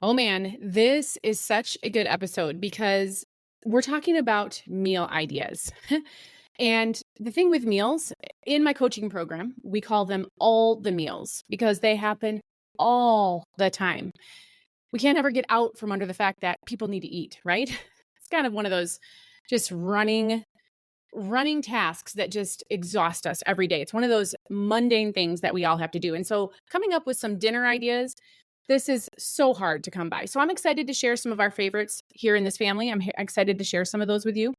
Oh man, this is such a good episode because we're talking about meal ideas. And the thing with meals, in my coaching program, we call them all the meals because they happen all the time. We can't ever get out from under the fact that people need to eat, right? It's kind of one of those just running tasks that just exhaust us every day. It's one of those mundane things that we all have to do. And so coming up with some dinner ideas, this is so hard to come by. So I'm excited to share some of our favorites here in this family. Excited to share some of those with you.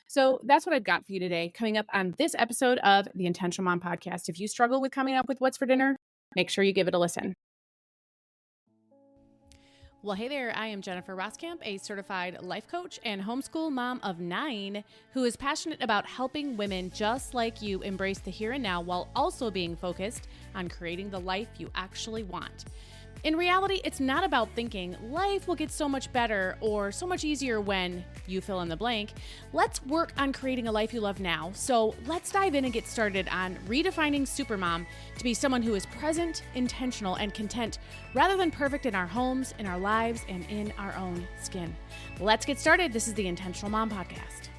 So that's what I've got for you today. Coming up on this episode of the Intentional Mom Podcast. If you struggle with coming up with what's for dinner, make sure you give it a listen. Well, hey there, I am Jennifer Roskamp, a certified life coach and homeschool mom of 9 who is passionate about helping women just like you embrace the here and now while also being focused on creating the life you actually want. In reality, it's not about thinking life will get so much better or so much easier when you fill in the blank. Let's work on creating a life you love now. So let's dive in and get started on redefining Supermom to be someone who is present, intentional, and content rather than perfect in our homes, in our lives, and in our own skin. Let's get started. This is the Intentional Mom Podcast.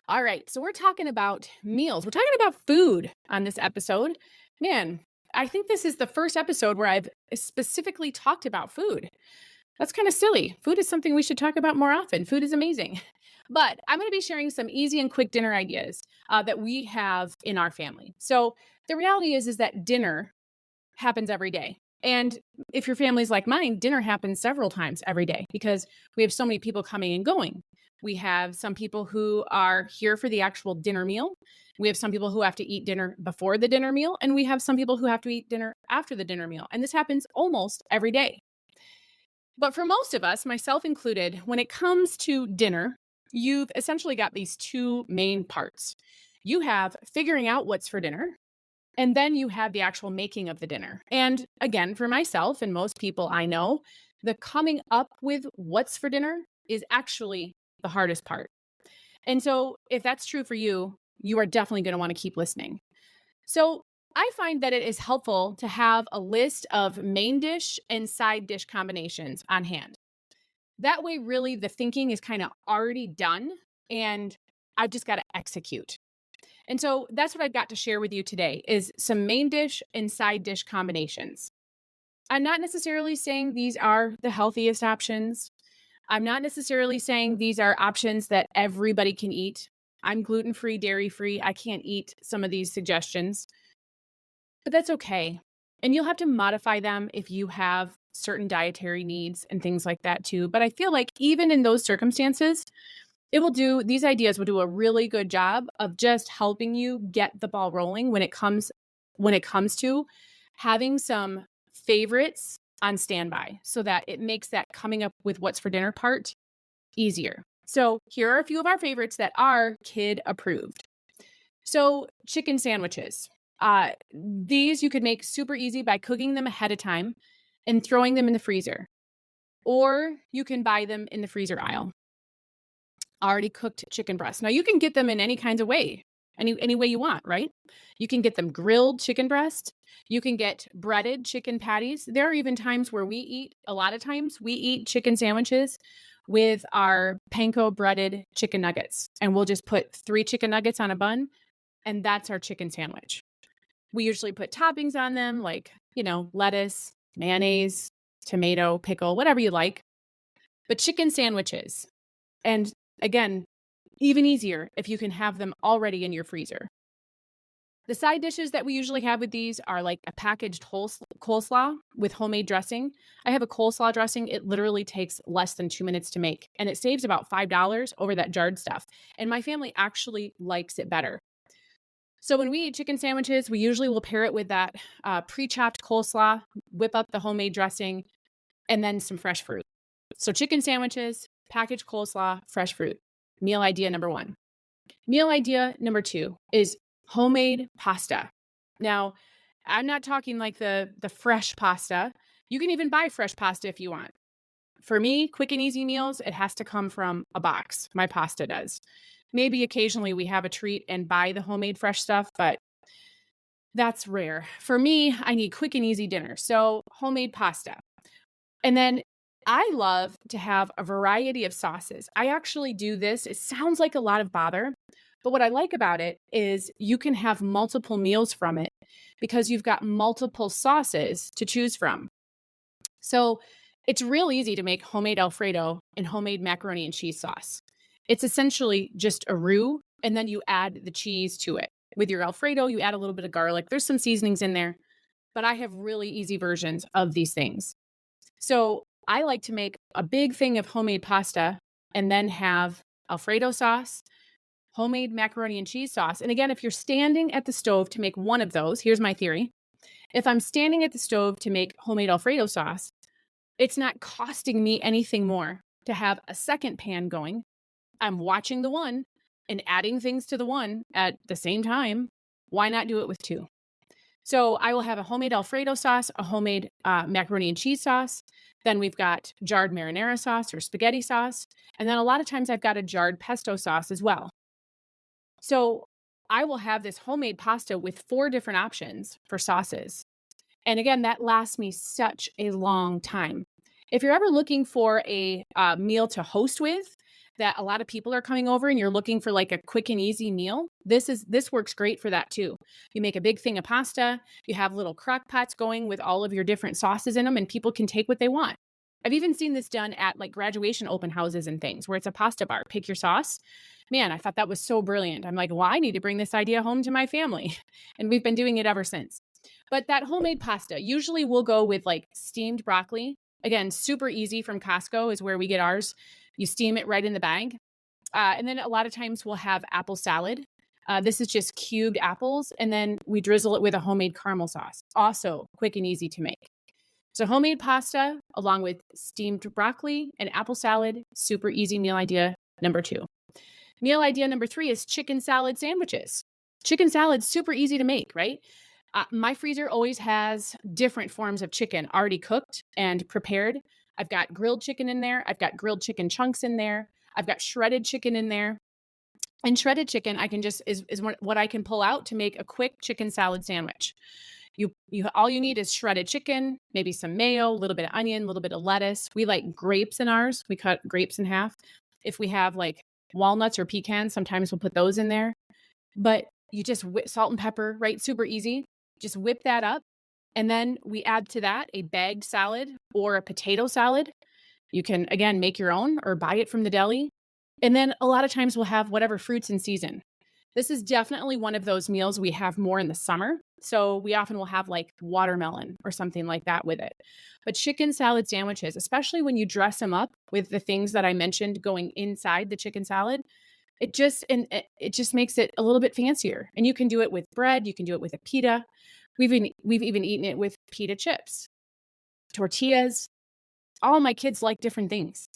All right, so we're talking about meals. We're talking about food on this episode. Man, I think this is the first episode where I've specifically talked about food. That's kind of silly. Food is something we should talk about more often. Food is amazing. But I'm going to be sharing some easy and quick dinner ideas that we have in our family. So the reality is that dinner happens every day. And if your family's like mine, dinner happens several times every day because we have so many people coming and going. We have some people who are here for the actual dinner meal. We have some people who have to eat dinner before the dinner meal. And we have some people who have to eat dinner after the dinner meal. And this happens almost every day. But for most of us, myself included, when it comes to dinner, you've essentially got these two main parts. You have figuring out what's for dinner, and then you have the actual making of the dinner. And again, for myself and most people I know, the coming up with what's for dinner is actually the hardest part. And so if that's true for you, you are definitely going to want to keep listening. So I find that it is helpful to have a list of main dish and side dish combinations on hand. That way, really, the thinking is kind of already done and I've just got to execute. And so that's what I've got to share with you today is some main dish and side dish combinations. I'm not necessarily saying these are the healthiest options. I'm not necessarily saying these are options that everybody can eat. I'm gluten-free, dairy-free. I can't eat some of these suggestions, but that's okay. And you'll have to modify them if you have certain dietary needs and things like that too. But I feel like even in those circumstances, these ideas will do a really good job of just helping you get the ball rolling when it comes to having some favorites on standby so that it makes that coming up with what's for dinner part easier. So here are a few of our favorites that are kid approved. So chicken sandwiches. These you could make super easy by cooking them ahead of time and throwing them in the freezer. Or you can buy them in the freezer aisle. Already cooked chicken breasts. Now you can get them in any kinds of way, any way you want, right? You can get them grilled chicken breast. You can get breaded chicken patties. There are even times where a lot of times we eat chicken sandwiches with our panko breaded chicken nuggets. And we'll just put 3 chicken nuggets on a bun, and that's our chicken sandwich. We usually put toppings on them like, lettuce, mayonnaise, tomato, pickle, whatever you like. But chicken sandwiches. And again, even easier if you can have them already in your freezer. The side dishes that we usually have with these are like a packaged coleslaw with homemade dressing. I have a coleslaw dressing. It literally takes less than 2 minutes to make, and it saves about $5 over that jarred stuff. And my family actually likes it better. So when we eat chicken sandwiches, we usually will pair it with that pre-chopped coleslaw, whip up the homemade dressing, and then some fresh fruit. So chicken sandwiches, packaged coleslaw, fresh fruit. Meal idea number 1. Meal idea number 2 is homemade pasta. Now, I'm not talking like the fresh pasta. You can even buy fresh pasta if you want. For me, quick and easy meals, it has to come from a box. My pasta does. Maybe occasionally we have a treat and buy the homemade fresh stuff, but That's rare. For me, I need quick and easy dinner. So homemade pasta. And then I love to have a variety of sauces. I actually do this. It sounds like a lot of bother, but what I like about it is you can have multiple meals from it because you've got multiple sauces to choose from. So it's real easy to make homemade Alfredo and homemade macaroni and cheese sauce. It's essentially just a roux, and then you add the cheese to it. With your Alfredo, you add a little bit of garlic. There's some seasonings in there, but I have really easy versions of these things. So I like to make a big thing of homemade pasta and then have Alfredo sauce, homemade macaroni and cheese sauce. And again, if you're standing at the stove to make one of those, here's my theory. If I'm standing at the stove to make homemade Alfredo sauce, it's not costing me anything more to have a second pan going. I'm watching the one and adding things to the one at the same time. Why not do it with two? So I will have a homemade Alfredo sauce, a homemade macaroni and cheese sauce. Then we've got jarred marinara sauce or spaghetti sauce. And then a lot of times I've got a jarred pesto sauce as well. So I will have this homemade pasta with 4 different options for sauces. And again, that lasts me such a long time. If you're ever looking for a meal to host with, that a lot of people are coming over and you're looking for like a quick and easy meal, this works great for that too. You make a big thing of pasta, you have little crock pots going with all of your different sauces in them, and people can take what they want. I've even seen this done at like graduation open houses and things where it's a pasta bar. Pick your sauce. Man, I thought that was so brilliant. I'm like, well, I need to bring this idea home to my family. And we've been doing it ever since. But that homemade pasta, usually we'll go with like steamed broccoli. Again, super easy from Costco is where we get ours. You steam it right in the bag. And then a lot of times we'll have apple salad. This is just cubed apples. And then we drizzle it with a homemade caramel sauce. Also quick and easy to make. So homemade pasta along with steamed broccoli and apple salad, super easy meal idea number 2. Meal idea number 3 is chicken salad sandwiches. Chicken salad's super easy to make, right? My freezer always has different forms of chicken already cooked and prepared. I've got grilled chicken in there. I've got grilled chicken chunks in there. I've got shredded chicken in there. And shredded chicken, I can just is what I can pull out to make a quick chicken salad sandwich. You all you need is shredded chicken, maybe some mayo, a little bit of onion, a little bit of lettuce. We like grapes in ours. We cut grapes in half. If we have like walnuts or pecans, sometimes we'll put those in there. But you just salt and pepper, right? Super easy. Just whip that up. And then we add to that a bagged salad or a potato salad. You can, again, make your own or buy it from the deli. And then a lot of times we'll have whatever fruits in season. This is definitely one of those meals we have more in the summer. So we often will have like watermelon or something like that with it. But chicken salad sandwiches, especially when you dress them up with the things that I mentioned going inside the chicken salad, it just makes it a little bit fancier. And you can do it with bread. You can do it with a pita. We've even eaten it with pita chips, tortillas. All my kids like different things.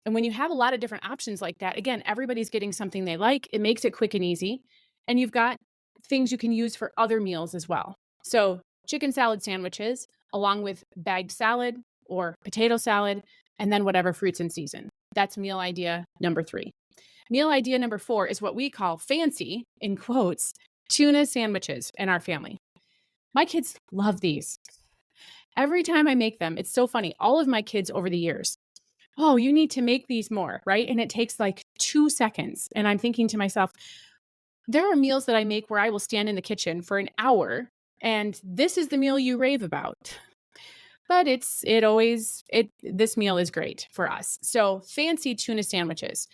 And when you have a lot of different options like that, again, everybody's getting something they like. It makes it quick and easy. And you've got things you can use for other meals as well. So chicken salad sandwiches, along with bagged salad or potato salad, and then whatever fruits in season. That's meal idea number 3. Meal idea number 4 is what we call fancy, in quotes, tuna sandwiches in our family. My kids love these. Every time I make them, it's so funny. All of my kids over the years, oh, you need to make these more, right? And it takes like 2 seconds. And I'm thinking to myself, there are meals that I make where I will stand in the kitchen for an hour, and this is the meal you rave about. But this meal is great for us. So fancy tuna sandwiches.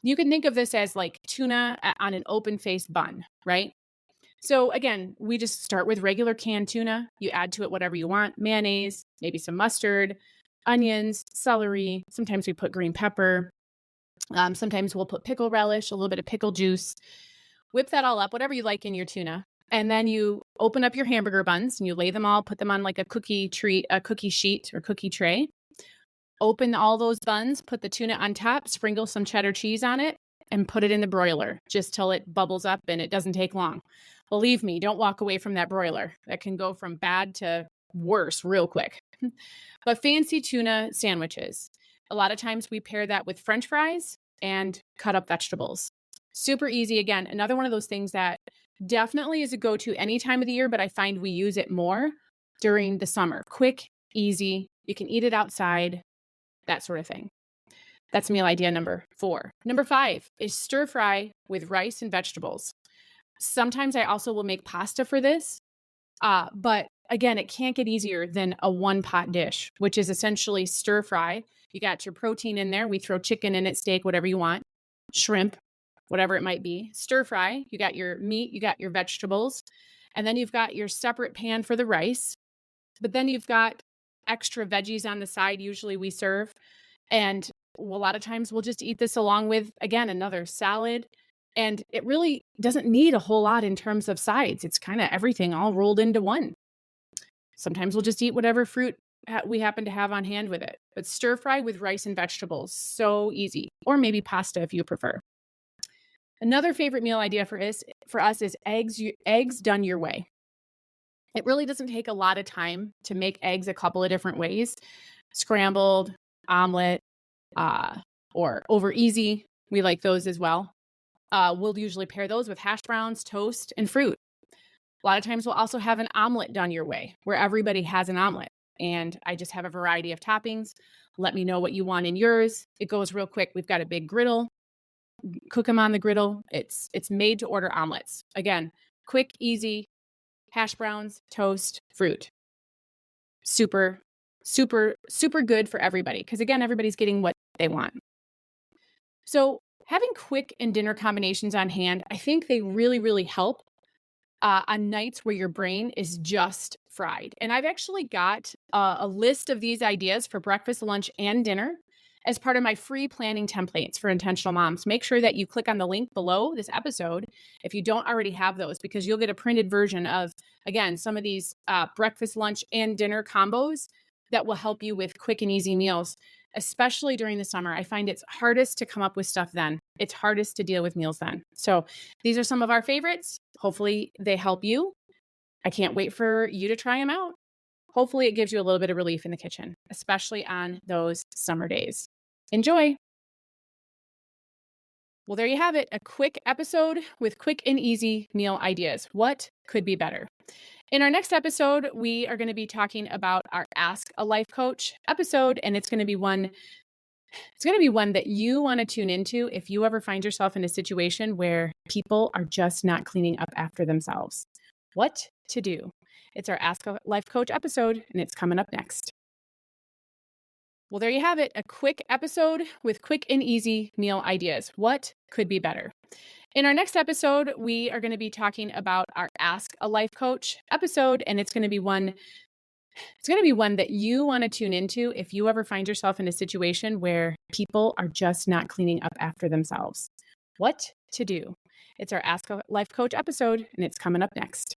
You can think of this as like tuna on an open-faced bun, right? So again, we just start with regular canned tuna. You add to it whatever you want, mayonnaise, maybe some mustard, onions, celery. Sometimes we put green pepper. Sometimes we'll put pickle relish, a little bit of pickle juice. Whip that all up, whatever you like in your tuna. And then you open up your hamburger buns and you lay them all, put them on like a cookie sheet or cookie tray. Open all those buns, put the tuna on top, sprinkle some cheddar cheese on it, and put it in the broiler just till it bubbles up, and it doesn't take long. Believe me, don't walk away from that broiler. That can go from bad to worse real quick. But fancy tuna sandwiches. A lot of times we pair that with French fries and cut up vegetables. Super easy. Again, another one of those things that Definitely is a go-to any time of the year, but I find we use it more during the summer. Quick, easy, you can eat it outside, that sort of thing. That's meal idea number 4. Number 5 is stir fry with rice and vegetables. Sometimes I also will make pasta for this, but again, it can't get easier than a one pot dish, which is essentially stir fry. You got your protein in there. We throw chicken in it, steak, whatever you want, shrimp, whatever it might be. Stir fry, you got your meat, you got your vegetables, and then you've got your separate pan for the rice. But then you've got extra veggies on the side, usually we serve. And a lot of times we'll just eat this along with, again, another salad. And it really doesn't need a whole lot in terms of sides. It's kind of everything all rolled into one. Sometimes we'll just eat whatever fruit we happen to have on hand with it. But stir fry with rice and vegetables, so easy. Or maybe pasta if you prefer. Another favorite meal idea for us is eggs done your way. It really doesn't take a lot of time to make eggs a couple of different ways. Scrambled, omelet, or over easy. We like those as well. We'll usually pair those with hash browns, toast, and fruit. A lot of times we'll also have an omelet done your way, where everybody has an omelet. And I just have a variety of toppings. Let me know what you want in yours. It goes real quick. We've got a big griddle. Cook them on the griddle. It's made to order omelets. Again, quick, easy, hash browns, toast, fruit. Super, super, super good for everybody. Because again, everybody's getting what they want. So having quick and dinner combinations on hand, I think they really, really help on nights where your brain is just fried. And I've actually got a list of these ideas for breakfast, lunch, and dinner as part of my free planning templates for intentional moms. Make sure that you click on the link below this episode if you don't already have those, because you'll get a printed version of, again, some of these breakfast, lunch, and dinner combos that will help you with quick and easy meals, especially during the summer. I find it's hardest to come up with stuff then. It's hardest to deal with meals then. So these are some of our favorites. Hopefully they help you. I can't wait for you to try them out. Hopefully it gives you a little bit of relief in the kitchen, especially on those summer days. Enjoy. Well, there you have it. A quick episode with quick and easy meal ideas. What could be better? In our next episode, we are going to be talking about our Ask a Life Coach episode, and it's going to be one that you want to tune into if you ever find yourself in a situation where people are just not cleaning up after themselves. What to do? It's our Ask a Life Coach episode, and it's coming up next. Well, there you have it. A quick episode with quick and easy meal ideas. What could be better? In our next episode, we are going to be talking about our Ask a Life Coach episode, and it's going to be one that you want to tune into if you ever find yourself in a situation where people are just not cleaning up after themselves. What to do? It's our Ask a Life Coach episode, and it's coming up next.